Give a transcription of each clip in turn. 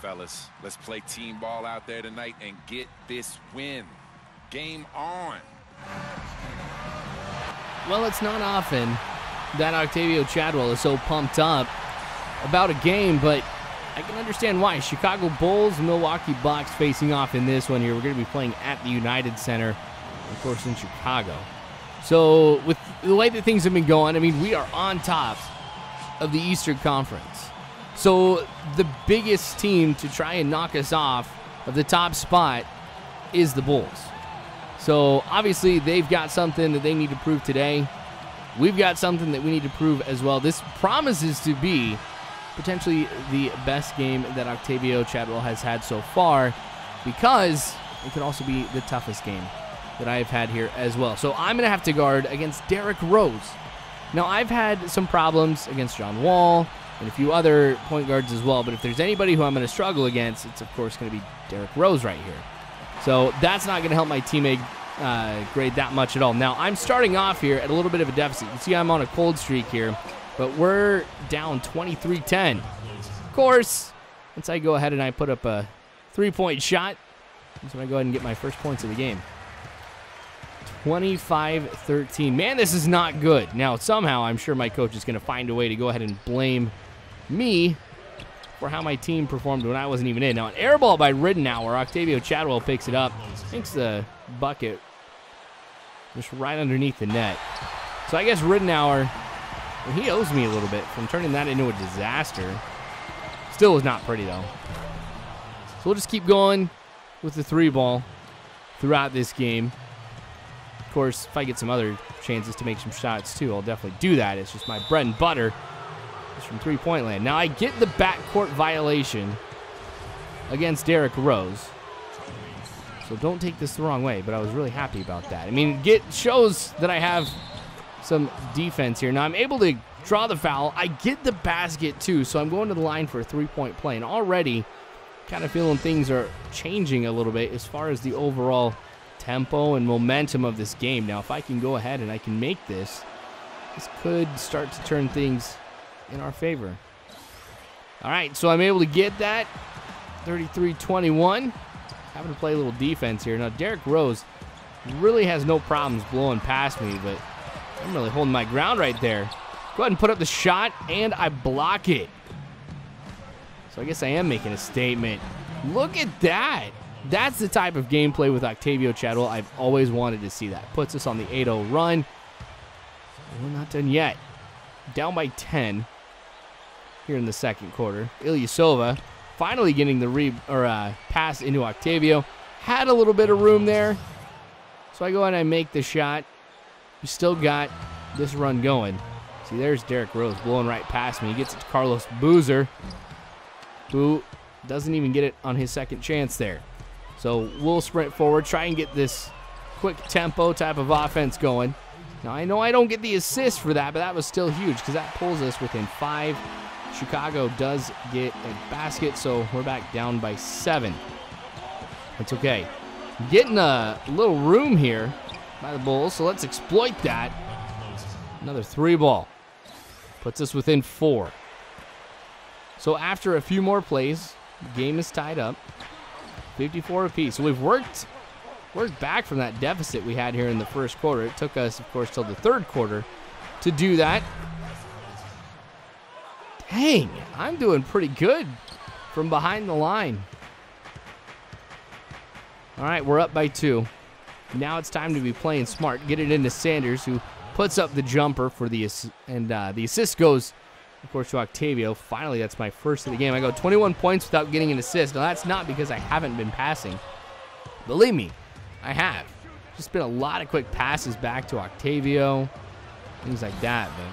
fellas. Let's play team ball out there tonight and get this win. Game on. Well, it's not often that Octavio Chadwell is so pumped up about a game, but I can understand why. Chicago Bulls, Milwaukee Bucks facing off in this one here. We're going to be playing at the United Center, of course, in Chicago. So with the way that things have been going, I mean, we are on top of the Eastern Conference. So the biggest team to try and knock us off of the top spot is the Bulls. So obviously they've got something that they need to prove today. We've got something that we need to prove as well. This promises to be potentially the best game that Octavio Chadwell has had so far, because it could also be the toughest game that I've had here as well. So I'm going to have to guard against Derrick Rose. Now, I've had some problems against John Wall and a few other point guards as well, but if there's anybody who I'm going to struggle against, it's, of course, going to be Derrick Rose right here. So that's not going to help my teammate grade that much at all. Now, I'm starting off here at a little bit of a deficit. You can see I'm on a cold streak here, but we're down 23-10. Of course, once I go ahead and I put up a three-point shot, that's when I go ahead and get my first points of the game. 25-13. Man, this is not good. Now, somehow, I'm sure my coach is going to find a way to go ahead and blame me for how my team performed when I wasn't even in. Now, an air ball by Ridenour. Octavio Chadwell picks it up. Makes the bucket just right underneath the net. So I guess Ridenour, well, he owes me a little bit from turning that into a disaster. Still is not pretty, though. So we'll just keep going with the three ball throughout this game. Of course, if I get some other chances to make some shots, too, I'll definitely do that. It's just my bread and butter is from three-point land. Now, I get the backcourt violation against Derrick Rose. So don't take this the wrong way, but I was really happy about that. I mean, it shows that I have some defense here. Now, I'm able to draw the foul. I get the basket, too, so I'm going to the line for a three-point play. And already kind of feeling things are changing a little bit as far as the overall tempo and momentum of this game. Now, if I can go ahead and I can make this could start to turn things in our favor. All right, so I'm able to get that. 33-21. Having to play a little defense here. Now, Derrick Rose really has no problems blowing past me, but I'm really holding my ground right there. Go ahead and put up the shot, and I block it. So I guess I am making a statement. Look at that. That's the type of gameplay with Octavio Chadwell I've always wanted to see. That puts us on the 8-0 run. We're not done yet. Down by 10 here in the second quarter. Ilyasova finally getting the pass into Octavio. Had a little bit of room there. So I go ahead and I make the shot. We still got this run going. See, there's Derrick Rose blowing right past me. He gets it to Carlos Boozer, who doesn't even get it on his second chance there. So we'll sprint forward, try and get this quick tempo type of offense going. Now, I know I don't get the assist for that, but that was still huge because that pulls us within 5. Chicago does get a basket, so we're back down by 7. That's okay. Getting a little room here by the Bulls, so let's exploit that. Another three ball. Puts us within 4. So after a few more plays, the game is tied up. 54 apiece. So we've worked back from that deficit we had here in the first quarter. It took us, of course, till the third quarter to do that. Dang, I'm doing pretty good from behind the line. All right, we're up by 2. Now it's time to be playing smart. Get it into Sanders, who puts up the jumper for the assist, and the assist goes, of course, to Octavio. Finally, that's my first of the game. I go 21 points without getting an assist. Now, that's not because I haven't been passing. Believe me, I have. Just been a lot of quick passes back to Octavio, things like that. But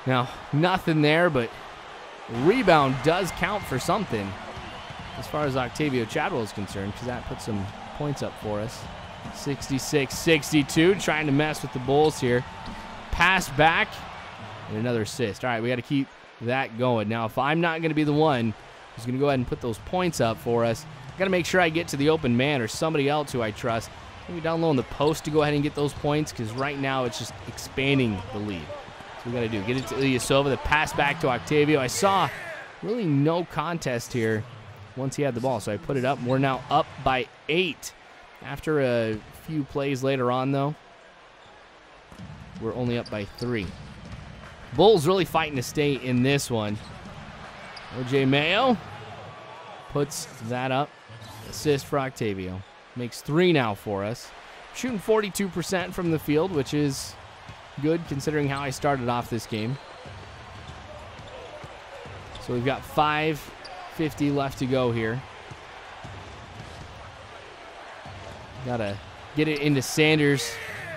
now, nothing there, but rebound does count for something as far as Octavio Chadwell is concerned, because that puts some points up for us. 66-62, trying to mess with the Bulls here. Pass back, and another assist. All right, we got to keep that going. Now, if I'm not going to be the one who's going to go ahead and put those points up for us, I got to make sure I get to the open man or somebody else who I trust. Maybe down low in the post to go ahead and get those points, because right now it's just expanding the lead. That's what we got to do. Get it to Ilyasova, the pass back to Octavio. I saw really no contest here once he had the ball. So I put it up. We're now up by 8. After a few plays later on, though, we're only up by 3. Bulls really fighting to stay in this one. O.J. Mayo puts that up. Assist for Octavio. Makes 3 now for us. Shooting 42% from the field, which is good considering how I started off this game. So we've got 5:50 left to go here. Gotta get it into Sanders.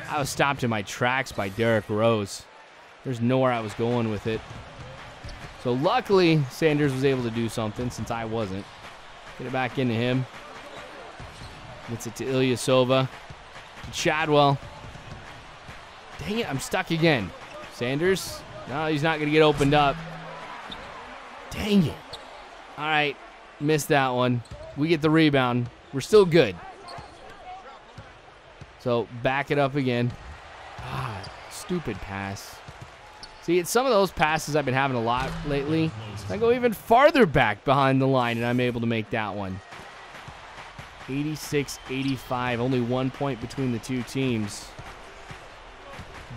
I was stopped in my tracks by Derrick Rose. There's nowhere I was going with it. So luckily, Sanders was able to do something since I wasn't. Get it back into him. Gets it to Ilyasova. To Chadwell. Dang it, I'm stuck again. Sanders. No, he's not going to get opened up. Dang it. All right, missed that one. We get the rebound. We're still good. So back it up again. Ah, stupid pass. See, it's some of those passes I've been having a lot lately. I go even farther back behind the line, and I'm able to make that one. 86-85, only 1 point between the two teams.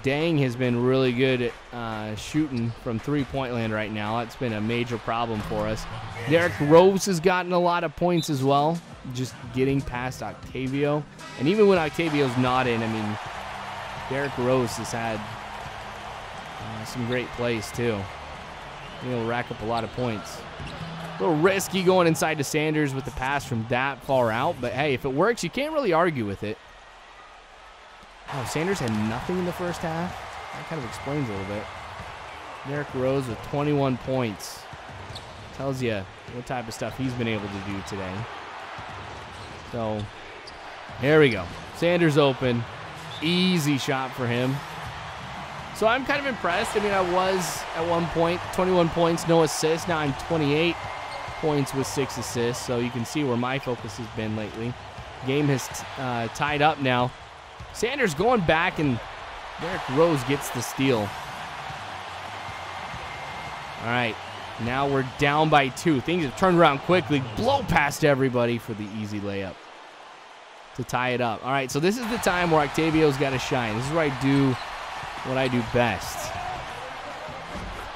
Dang has been really good at shooting from three-point land right now. That's been a major problem for us. Derrick Rose has gotten a lot of points as well, just getting past Octavio. And even when Octavio's not in, I mean, Derrick Rose has had some great plays too. He'll rack up a lot of points. A little risky going inside to Sanders with the pass from that far out, but hey, if it works, you can't really argue with it. Oh, Sanders had nothing in the first half. That kind of explains a little bit. Derrick Rose with 21 points. Tells you what type of stuff he's been able to do today. So, here we go. Sanders open. Easy shot for him. So I'm kind of impressed. I mean, I was at one point 21 points, no assists. Now I'm 28 points with 6 assists. So you can see where my focus has been lately. Game has tied up now. Sanders going back, and Derrick Rose gets the steal. All right, now we're down by 2. Things have turned around quickly. Blow past everybody for the easy layup to tie it up. All right, so this is the time where Octavio's got to shine. This is where I do what I do best.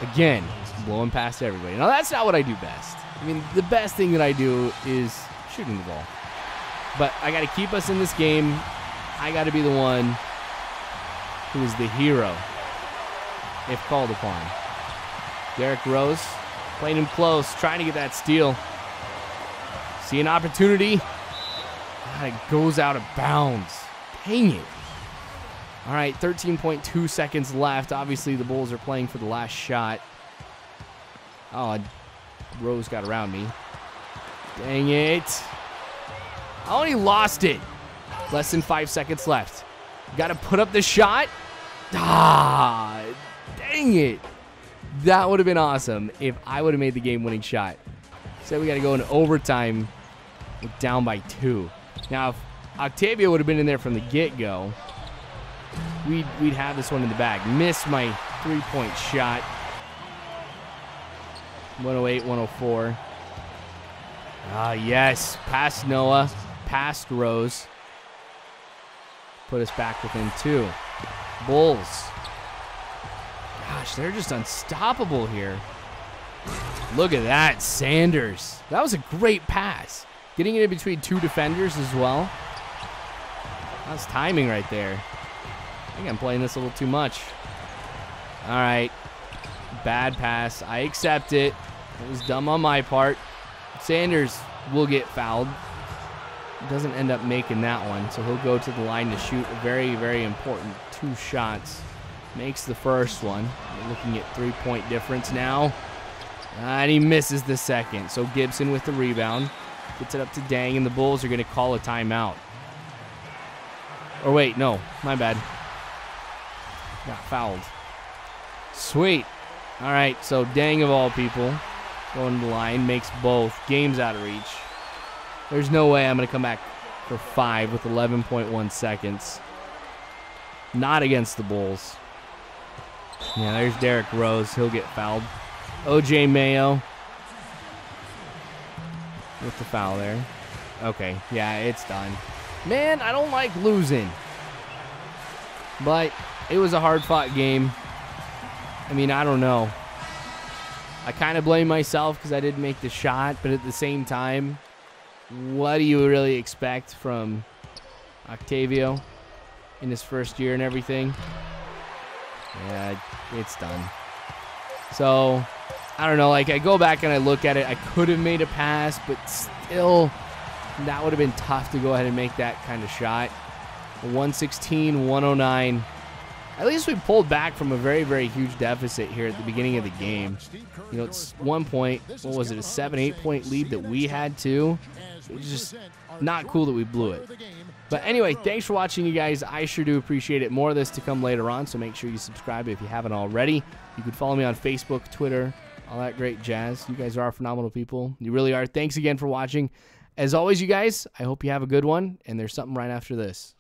Again, blowing past everybody. Now, that's not what I do best. I mean, the best thing that I do is shooting the ball. But I got to keep us in this game. I got to be the one who is the hero if called upon. Derrick Rose playing him close, trying to get that steal. See an opportunity. God, it goes out of bounds. Dang it. All right, 13.2 seconds left. Obviously, the Bulls are playing for the last shot. Oh, Rose got around me. Dang it. I only lost it. Less than 5 seconds left. Got to put up the shot. Ah, dang it. That would have been awesome if I would have made the game-winning shot. So we got to go into overtime with down by 2. Now, if Octavio would have been in there from the get-go, we'd have this one in the bag. Missed my three-point shot. 108, 104. Ah, yes. Past Noah. Past Rose. Put us back within 2. Bulls. Gosh, they're just unstoppable here. Look at that, Sanders. That was a great pass. Getting it in between 2 defenders as well. That's timing right there. I think I'm playing this a little too much. All right. Bad pass. I accept it. It was dumb on my part. Sanders will get fouled. Doesn't end up making that one, so he'll go to the line to shoot a very, very important 2 shots. Makes the first one. We're looking at 3-point difference now. And he misses the second. So Gibson with the rebound. Gets it up to Dang, and the Bulls are going to call a timeout. Or wait, no, my bad. Got fouled. Sweet. All right, so Dang of all people going to the line, makes both. Game's out of reach. There's no way I'm going to come back for 5 with 11.1 seconds. Not against the Bulls. Yeah, there's Derrick Rose. He'll get fouled. O.J. Mayo with the foul there. Okay, yeah, it's done. Man, I don't like losing. But it was a hard-fought game. I mean, I don't know. I kind of blame myself because I didn't make the shot, but at the same time, what do you really expect from Octavio in his first year and everything? Yeah, it's done. So, I don't know. Like, I go back and I look at it. I could have made a pass, but still, that would have been tough to go ahead and make that kind of shot. 116, 109. At least we pulled back from a very, very huge deficit here at the beginning of the game. You know, it's 1 point. What was it, a 7-8 point lead that we had too? It was just not cool that we blew it. But anyway, thanks for watching, you guys. I sure do appreciate it. More of this to come later on, so make sure you subscribe if you haven't already. You can follow me on Facebook, Twitter, all that great jazz. You guys are phenomenal people. You really are. Thanks again for watching. As always, you guys, I hope you have a good one, and there's something right after this.